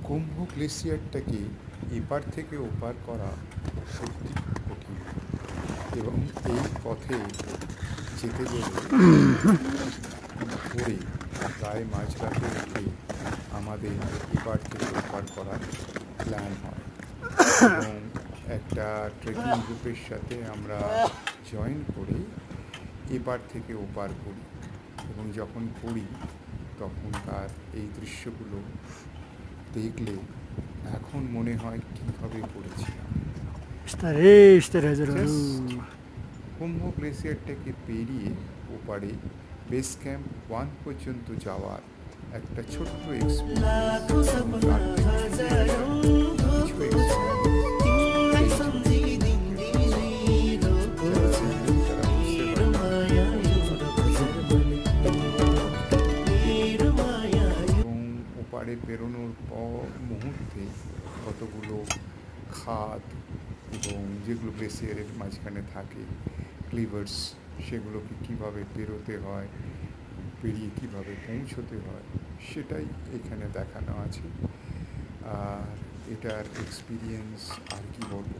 কুম্ভ গ্লেসিয়ারটাকে এপার থেকে ওপার করা সত্যি কঠিন, এবং এই পথে যেতে গেলে ভোরে প্রায় মাঝরাতে উঠে আমাদের এপার থেকে ওপার করার প্ল্যান হয়, এবং একটা ট্রেকিং গ্রুপের সাথে আমরা জয়েন করে এপার থেকে ওপার করি। এবং যখন করি তখন তার এই দৃশ্যগুলো দেখলে এখন মনে হয় কীভাবে করেছিলাম। কুম্ভ গ্লেসিয়ারটাকে পেরিয়ে ওপারে বেস ক্যাম্প 1 পর্যন্ত যাওয়ার একটা ছোট্ট ওপারে বেরোনোর মুহূর্তে কতগুলো খাদ এবং যেগুলো গ্লেসিয়ারের মাঝখানে থাকে ক্লিভার্স, সেগুলোকে কীভাবে পেরোতে হয়, পেরিয়ে কীভাবে পৌঁছতে হয়, সেটাই এখানে দেখানো আছে। আর এটার এক্সপিরিয়েন্স আর কি বলবো।